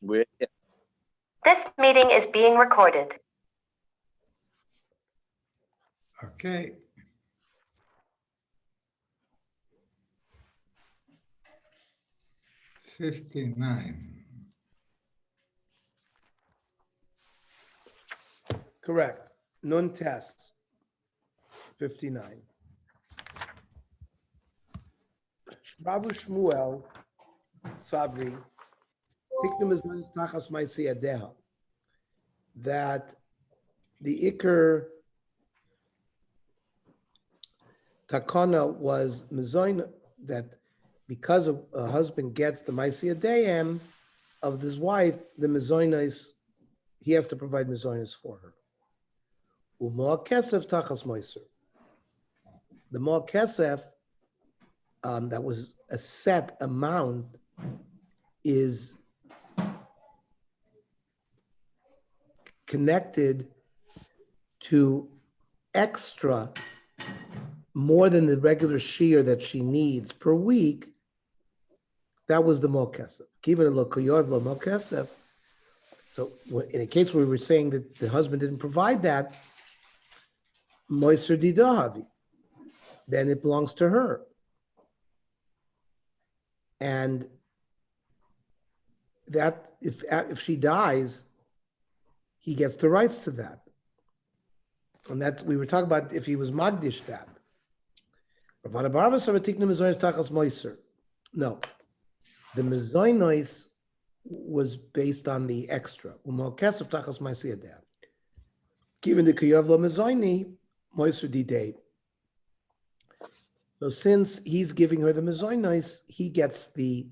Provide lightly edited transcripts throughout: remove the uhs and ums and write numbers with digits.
We're This meeting is being recorded. Okay. $59. Correct. Nun tests. 59. Rav Shmuel Savri Tiknum is tachas ma'aseh yadeha, that the Iker Takana was mezoin, that because a husband gets the ma'aseh yadayim of his wife, the mezoinos, he has to provide mezoinos for her. U'ma kesef tachas moiser. The ma kesef, that was a set amount, is connected to extra more than the regular shear that she needs per week. That was the ma kesef. Kiva lo koyov lo ma kesef. So in a case where we were saying that the husband didn't provide that, moiser didahavi, then it belongs to her. And that if she dies, he gets the rights to that. And that's, we were talking about if he was magdish that. No, the mezoinos was based on the extra. Given the kiyov lo mezoini, moiser didei. So since he's giving her the mezoinos, he gets the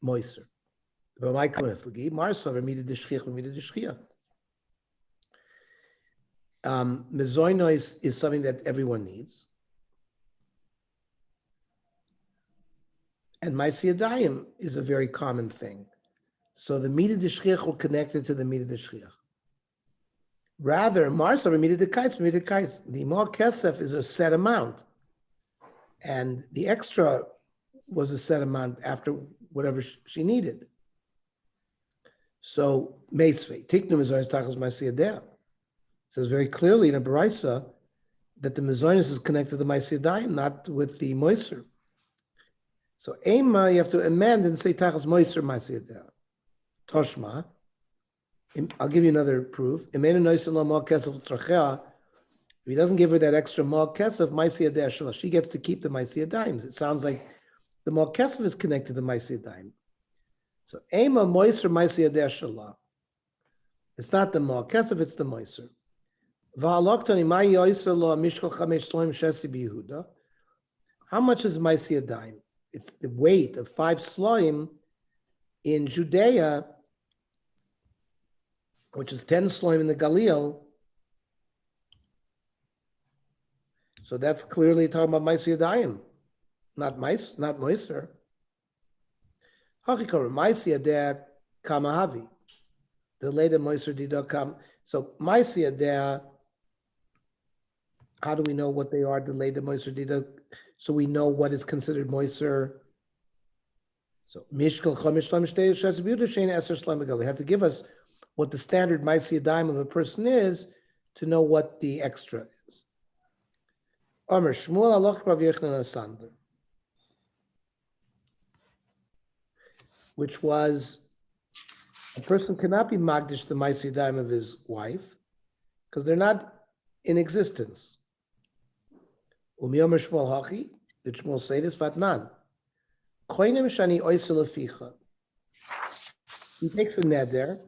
moiser. Mezoinos is something that everyone needs. And ma'aseh yadayim is a very common thing. So the mida d'shchiach will connect it to the mida d'shchiach. Rather, marsa mida d'kais. The more kesef is a set amount. And the extra was a set amount after whatever she needed. So, meisvei, tiknum is tachas ma'aseh yadayim. Says very clearly in a baraisa that the mezonos is connected to the ma'aseh yadayim, not with the moiser. So, ema, you have to amend and say tachas moiser ma'aseh yadayim. Toshma. I'll give you another proof. If he doesn't give her that extra mal kesef, ma'aseh yadayim, she gets to keep the ma'aseh yadayim. It sounds like the mal kesef is connected to the ma'aseh yadayim. So, ema moiser ma'aseh yadayim. It's not the mal kesef, it's the moiser. How much is ma'aseh yadayim? It's the weight of 5 sloim in Judea, which is 10 sloim in the Galil. So that's clearly talking about ma'aseh yadayim, not moiser. Hachikor ma'aseh yadayim kamahavi. The later moiser dida kam. So ma'aseh yadayim. How do we know what they are? Delayed the moiser dida, so we know what is considered moiser. So mishkal chamish shlam shtei shesbiuda shein eser shlam megal. They have to give us what the standard ma'aseh yadayim of a person is to know what the extra is. Omer Shmuel aloch Rav Yochanan Asander, which was a person cannot be magdish the ma'aseh yadayim of his wife because they're not in existence. Umiomer Shmuel hachi, did Shmuel say this? Vatnan. Koinim shani oisel aficha. He takes a neder.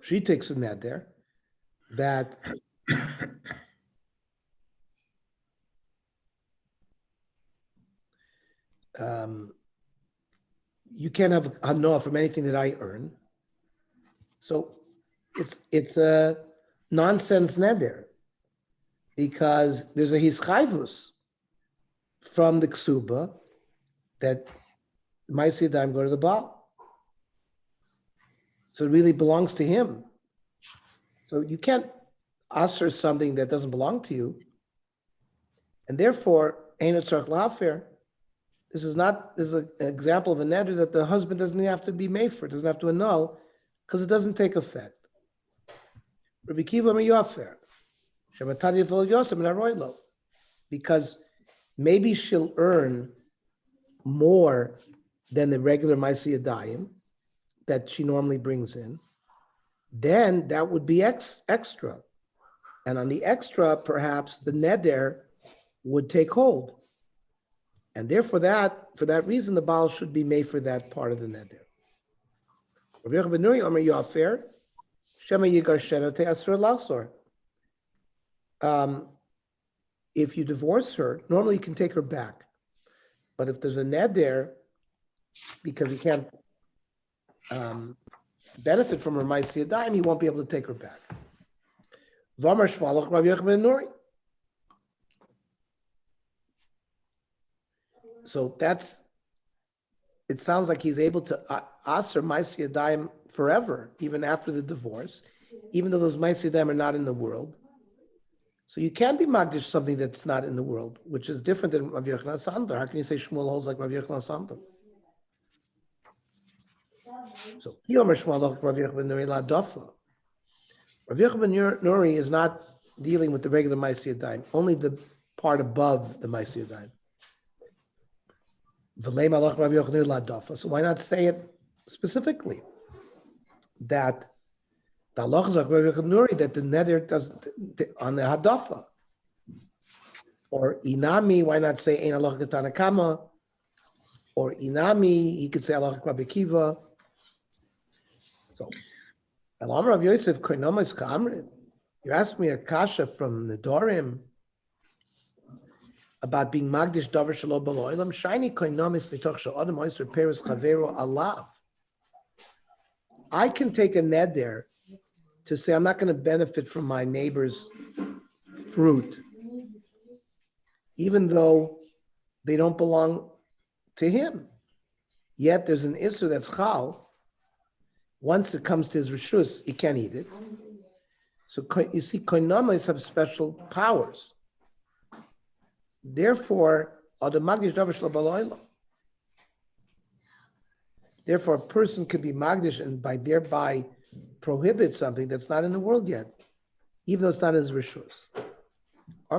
She takes a neder that you can't have hanoah from anything that I earn. So it's a nonsense neder because there's a hischayvus from the ksuba that ma'aseh yadayim go to the Baal. So it really belongs to him. So you can't assert something that doesn't belong to you. And therefore, ain't it tzarich lafer. This is an example of a neder that the husband doesn't have to be made for, doesn't have to annul, because it doesn't take effect. Rabbi Kiva Miyafer, Shematadi Yifol Yosef and Aroilo, because maybe she'll earn more than the regular Maaseh Yadayim that she normally brings in, then that would be extra. And on the extra, perhaps the neder would take hold. And therefore for that reason, the Baal should be made for that part of the neder. Rav Yochanan ben Nuri Omer Yafer, Shema Yigar Shenote Asur Lasor. If you divorce her, normally you can take her back. But if there's a neder, because you can't benefit from her Maaseh Yadayim, he won't be able to take her back. V'amar Shmalach Rav Yochanan ben Nuri. So it sounds like he's able to aser Maaseh Yadayim forever, even after the divorce, even though those Maaseh Yadayim are not in the world. So you can't be magdish something that's not in the world, which is different than Rav Yochanan Sander. How can you say Shmuel holds like Rav Yochanan Sander? So Rav Yochanan ben Nuri la dafa. Rav Yochanan ben Nuri is not dealing with the regular Maaseh Yadayim, only the part above the Maaseh Yadayim. So why not say it specifically that the halachas of Rav Yochanan Nuri that the neder doesn't on the hadafa, or inami? Why not say ein halacha tanakama? Or inami, he could say halacha Rabbi Kiva. So, Elam Rav Yosef koinomas ka'amrid. You asked me a kasha from the Dorim about being magdish davar shelo b'lo'olam. Shiny koinomis b'toch she'adam oiser peres chavero alav. I can take a neder to say I'm not going to benefit from my neighbor's fruit, even though they don't belong to him. Yet there's an isser that's chal. Once it comes to his rishus, he can't eat it. So you see, koinomis have special powers. Therefore, a person can be magdish and thereby prohibit something that's not in the world yet, even though it's not his rishus. I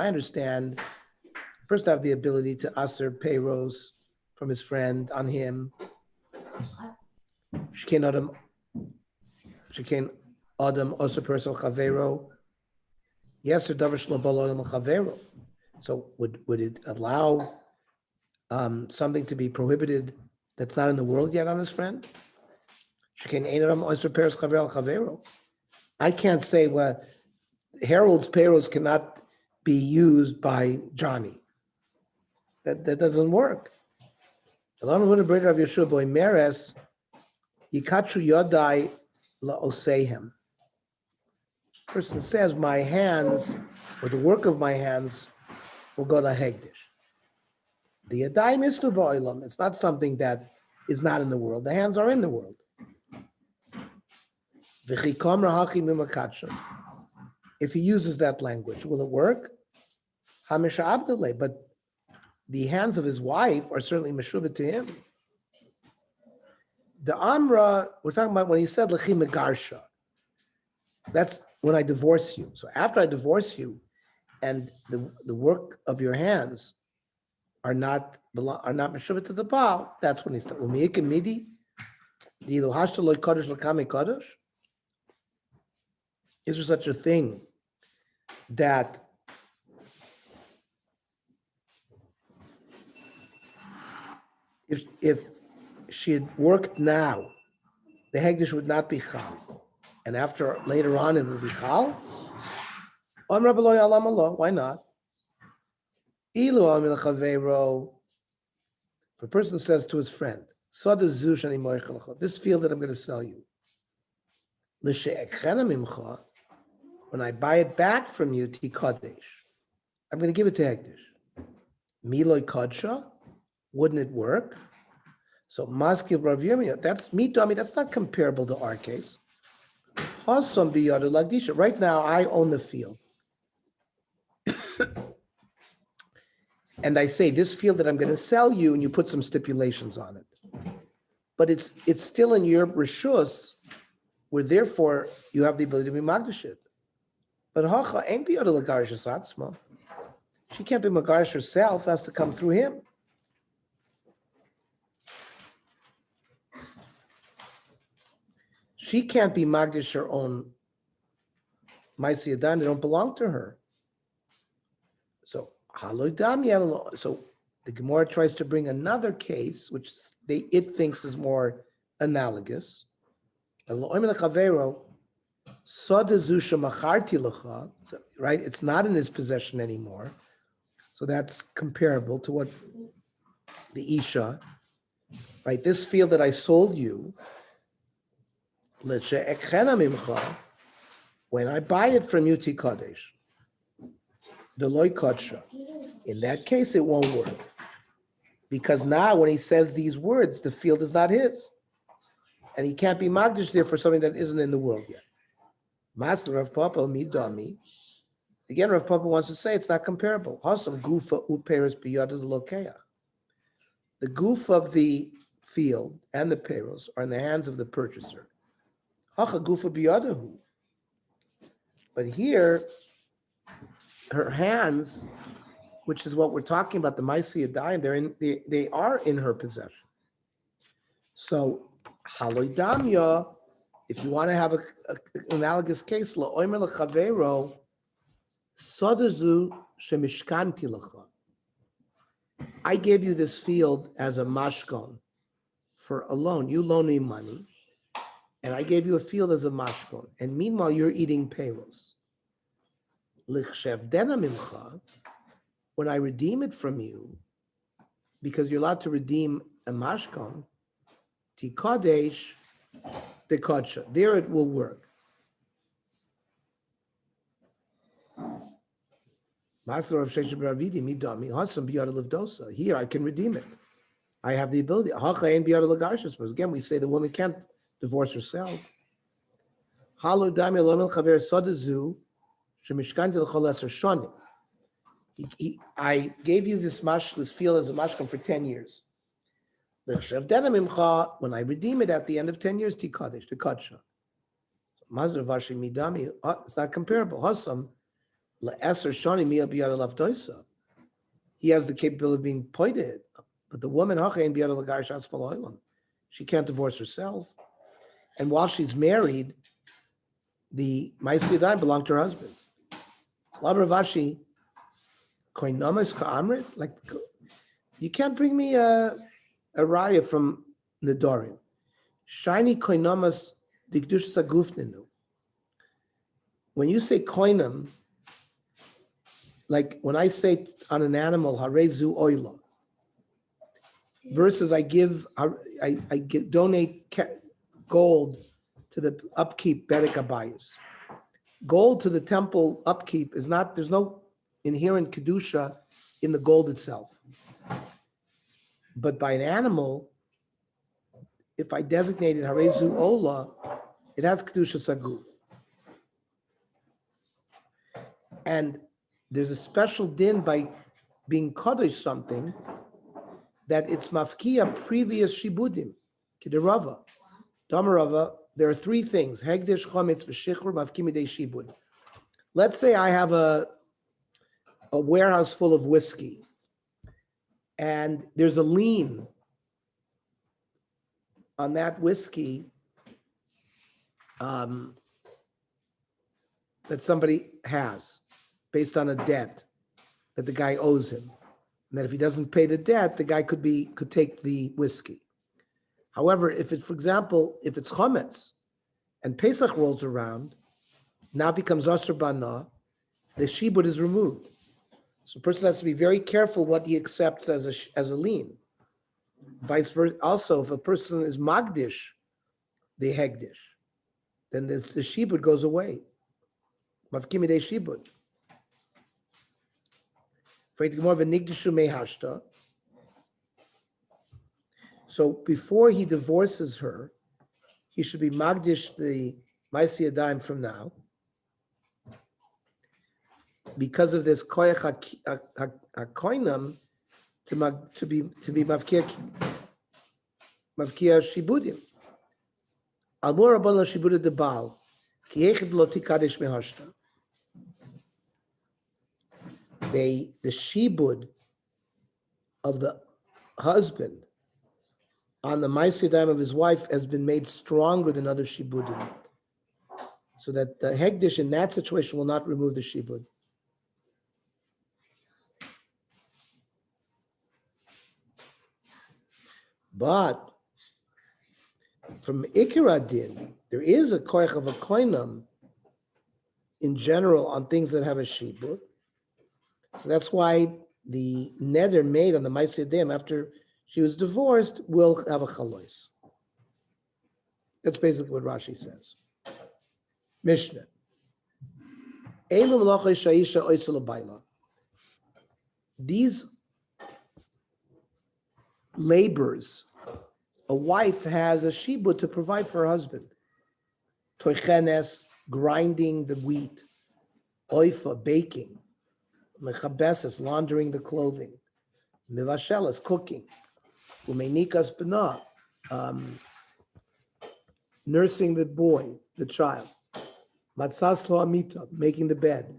understand a person have the ability to aser payros from his friend on him. Shekain adam aser person chavero. Yes, or davar shelo b'lo'olam chavero. So would it allow something to be prohibited that's not in the world yet on his friend? I can't say, well, Harold's payros cannot be used by Johnny. That doesn't work. Person says, my hands, or the work of my hands, will go to Hegdish. The Yadayim is Ba'olam. It's not something that is not in the world. The hands are in the world. If he uses that language, will it work? Hamisha Abdullah, but the hands of his wife are certainly meshubah to him. The Amra, we're talking about when he said Lechi Megarsha. That's when I divorce you. So after I divorce you, and the work of your hands are not meshubah to the Baal, that's when he starts. Is there such a thing that if she had worked now, the Hegdish would not be chal, and later on it would be chal? Why not? The person says to his friend, this field that I'm going to sell you, when I buy it back from you, I'm going to give it to Hegdish. Miloi Kodsha, wouldn't it work? So Maskiv Rav Yirmiyah, that's not comparable to our case. Right now, I own the field. and I say, this field that I'm going to sell you, and you put some stipulations on it. But it's still in your rishus, where therefore you have the ability to be magdish it. But hacha ain't be able to legarish atzma. She can't be magarish herself, it has to come through him. She can't be magdish her own Maisi Adan, they don't belong to her. So so the Gemara tries to bring another case, which it thinks is more analogous. Right? It's not in his possession anymore. So that's comparable to what the Isha, right? This field that I sold you, when I buy it from you, Tikadesh, the loy kodsha, in that case, it won't work. Because now when he says these words, the field is not his. And he can't be magdish there for something that isn't in the world yet. Master Rav Papa midami. Again, Rav Papa wants to say it's not comparable. Hasam gufa uperes biyada lokeach. The goof of the field and the peros are in the hands of the purchaser. Hacha gufa biyadahu. But here, her hands, which is what we're talking about, the Maisi Adayim, they are in her possession. So, haloidamya, if you want to have an analogous case, la'omer l'chavero, sodazu shemishkanti l'cha. I gave you this field as a mashkon for a loan. You loaned me money, and I gave you a field as a mashkon. And meanwhile, you're eating payros. Lichshevdena mimcha, when I redeem it from you, because you're allowed to redeem a mashkon, tikadesh dekodsha. There it will work. Master of Sheshe Bravidi midami hasam biyada livdosa. Here I can redeem it. I have the ability. Hacha ein biyada lagarshas. But again, we say the woman can't divorce herself. Halu dami lomel chaver sodazu shemishkanti l'choleser shonim. I gave you this field as a mashkon for 10 years. When I redeem it at the end of 10 years, tikadesh, tikadsha. Mazar vashi midami, it's not comparable. Hasam le'eser shani miya biyada lavdoisa. He has the capability of being pointed, but the woman hachein biyada lagarish atzmal. She can't divorce herself, and while she's married, the Maisi Adayim belong to her husband. Labravashi. Like, you can't bring me a raya from Nedorim. Shiny koinamas dikdush sagufninu. When you say koinam, like when I say on an animal, harezu oila, versus I donate gold to the upkeep bedek abayis. Gold to the temple upkeep is not, there's no inherent kedusha in the gold itself. But by an animal, if I designated harezu ola, it has kedusha saguf. And there's a special din by being kaddish something that it's mafkia previous shibudim, kiderava. Damarava, there are three things: hegdish, chometz, v'shichur, mafki midei shibud. Let's say I have a warehouse full of whiskey, and there's a lien on that whiskey that somebody has based on a debt that the guy owes him. And that if he doesn't pay the debt, the guy could take the whiskey. However, if it's chometz and Pesach rolls around, now it becomes asur bana, the shibud is removed. So a person has to be very careful what he accepts as a lien. Vice versa. Also, if a person is magdish, the hegdish, then the shibud goes away. Mafki midei shibud. So before he divorces her, he should be magdish the Maisi Adayim from now. Because of this koyach hakoinam, to be mavkia shibudim. Almor rabban la shibuda de baal ki yechid lo tikadesh mehashta. The shibud of the husband on the ma'aseh dayim of his wife has been made stronger than other shibudim, so that the hegdish in that situation will not remove the shibud. But from Ikra Din, there is a koich of a koinam in general on things that have a shibud. So that's why the neder made on the ma'aseh dayim after she was divorced will have a chalois. That's basically what Rashi says. Mishnah. These labors, a wife has a shibud to provide for her husband. Toichenes, grinding the wheat. Oifa, baking. Mechabeses, laundering the clothing. Mivashelas, cooking. Umenikas b'na, nursing the boy, the child. Matzas lo amita, making the bed.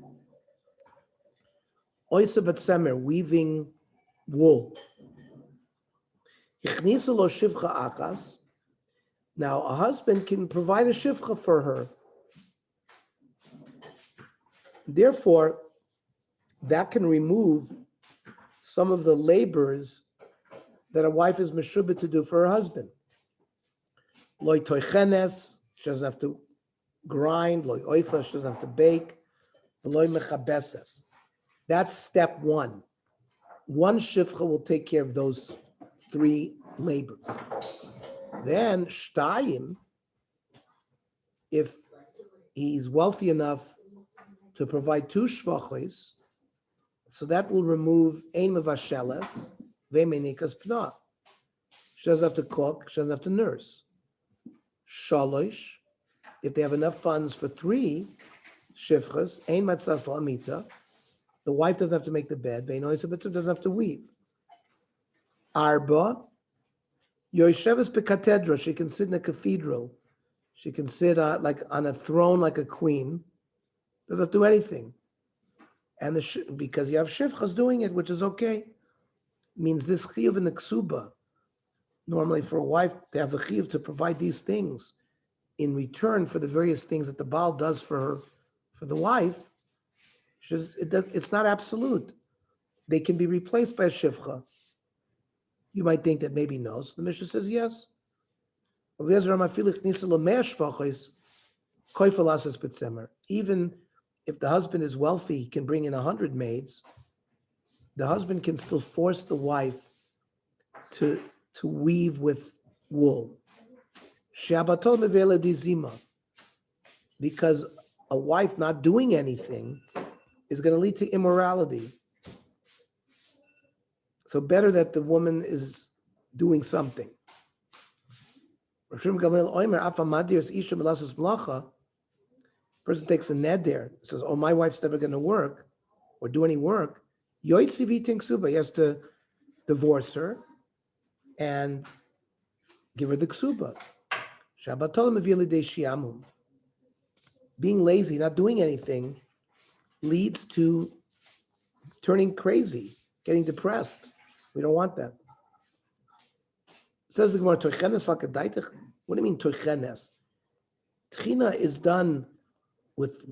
Oisa batsemer, weaving wool. Ichnisu lo shivcha achas. Now a husband can provide a shivcha for her. Therefore, that can remove some of the labors that a wife is meshubah to do for her husband. Loi toichenes, she doesn't have to grind. Loi oifa, she doesn't have to bake. Loi mechabeses. That's step one. One shivcha will take care of those three labors. Then shtayim, if he's wealthy enough to provide two shvachos, so that will remove ein mevasheles ve'menikas pna. She doesn't have to cook. She doesn't have to nurse. Shalosh, if they have enough funds for three shivchas, ein matzas la'amita, the wife doesn't have to make the bed. Ve'in oisabitzer doesn't have to weave. Arba, Yosheves Bekatedra, she can sit in a cathedral. She can sit like on a throne like a queen. Doesn't have to do anything. And because you have shivchas doing it, which is okay, means this chiyuv in the ksuba. Normally for a wife to have the chiyuv to provide these things in return for the various things that the Baal does for her, for the wife, it's not absolute. They can be replaced by a shivcha. You might think that maybe no. So the Mishnah says yes. Even if the husband is wealthy, he can bring in 100 maids. The husband can still force the wife to weave with wool. Because a wife not doing anything is going to lead to immorality. So better that the woman is doing something. Person takes a neder, says, oh, my wife's never going to work or do any work. He has to divorce her and give her the ksuba. Being lazy, not doing anything, leads to turning crazy, getting depressed. We don't want that. Says the Gemara, Toichenes l'kadaitich. What do you mean Toichenes? Tchina is done with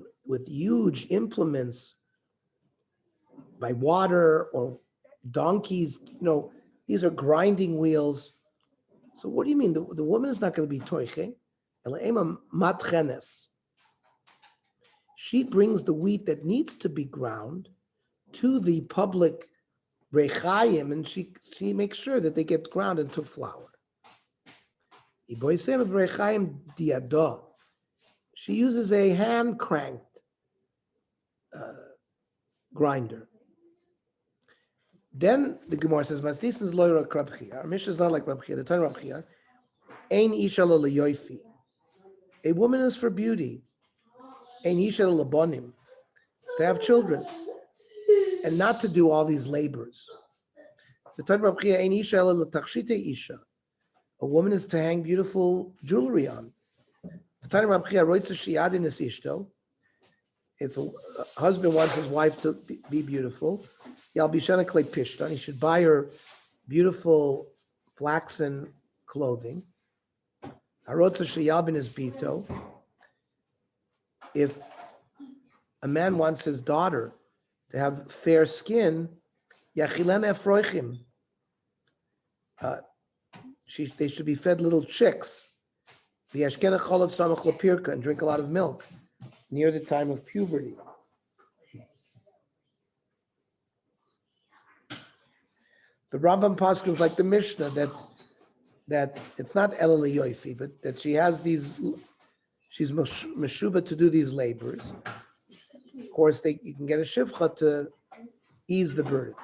huge implements by water or donkeys. These are grinding wheels. So what do you mean? The woman is not going to be Toiche. Ela'ema matchenes. She brings the wheat that needs to be ground to the public Rechayim, and she makes sure that they get ground into flour. She uses a hand-cranked grinder. Then the Gemara says, our Mishnah is not like Rab Chia. The time Rab Chia, Ein isha l'yoifi. A woman is for beauty. Ein isha l'bonim, to have children, and not to do all these labors. A woman is to hang beautiful jewelry on. If a husband wants his wife to be beautiful, he should buy her beautiful flaxen clothing. If a man wants his daughter to have fair skin, they should be fed little chicks. And drink a lot of milk near the time of puberty. The Rambam paskins like the Mishnah that it's not Elul Yoifi, but that she has these, she's meshuba to do these labors. Of course, you can get a shivcha to ease the burden.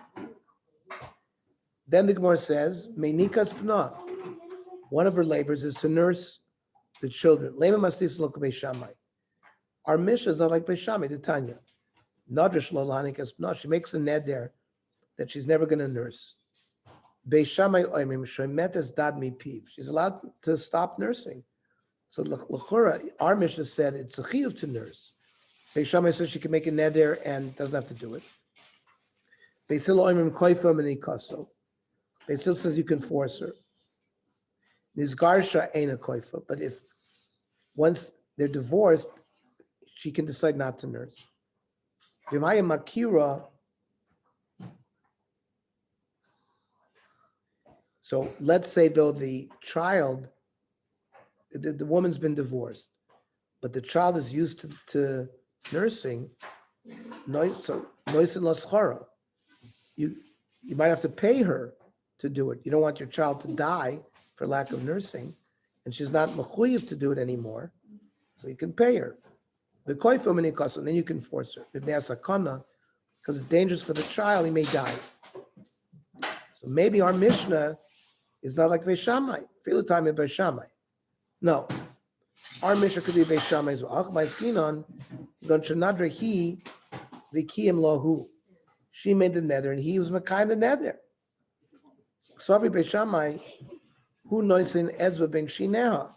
Then the Gemara says, Meinikas Pna. One of her labors is to nurse the children. Lema mastis lo k'bei Shammai. Our Mishnah is not like Beis Shammai, the Tanya. Nadrash lo lahanikas Pna. She makes a ned there that she's never going to nurse. Beis Shammai oimim shoymetes dad mi piv. She's allowed to stop nursing. So l'chura, our Mishnah said it's a chiyuv to nurse. Beis Shammai says she can make a neder and doesn't have to do it. Beis Hillel oimim koifa menikaso. Beis Hillel says you can force her. Nizgarsha ain't a koifa, but if once they're divorced, she can decide not to nurse. V'maya makira. So let's say though the child, the woman's been divorced, but the child is used to nursing. So you might have to pay her to do it. You don't want your child to die for lack of nursing, and she's not mechuyev to do it anymore. So you can pay her. The koifim and then you can force her. Because it's dangerous for the child, he may die. So maybe our Mishnah is not like Beis Shammai. Feel the time in Beis Shammai. No. Our Mishnah could be Beis Shammai as well. She made the nether and he was Makai the nether. So every Beis Shammai, who knows in Ezra ben Shineha?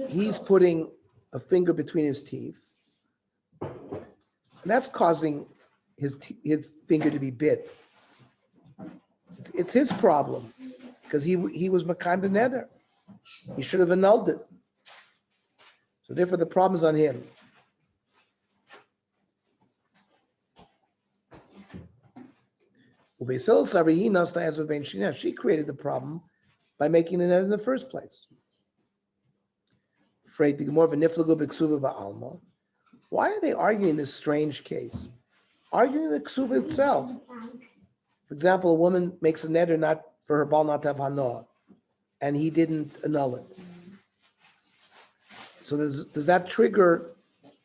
He's putting a finger between his teeth. And that's causing his finger to be bit. It's his problem because he was Makai the nether. He should have annulled it. So therefore the problem is on him. She created the problem by making the net in the first place. Why are they arguing this strange case? Arguing the ksuba itself. For example, a woman makes a neder not for her bal not to have hanoah, and he didn't annul it. So does that trigger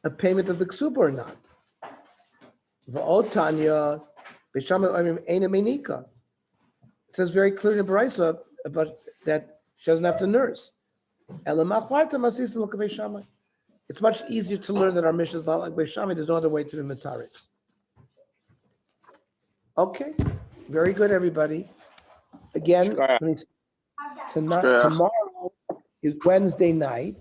a payment of the ksuba or not? V'otanya. It says very clearly in Baraisa about that she doesn't have to nurse. It's much easier to learn that our mission is not like Beis Shammai. There's no other way to do mitaris. Okay, very good, everybody. Again, tomorrow is Wednesday night.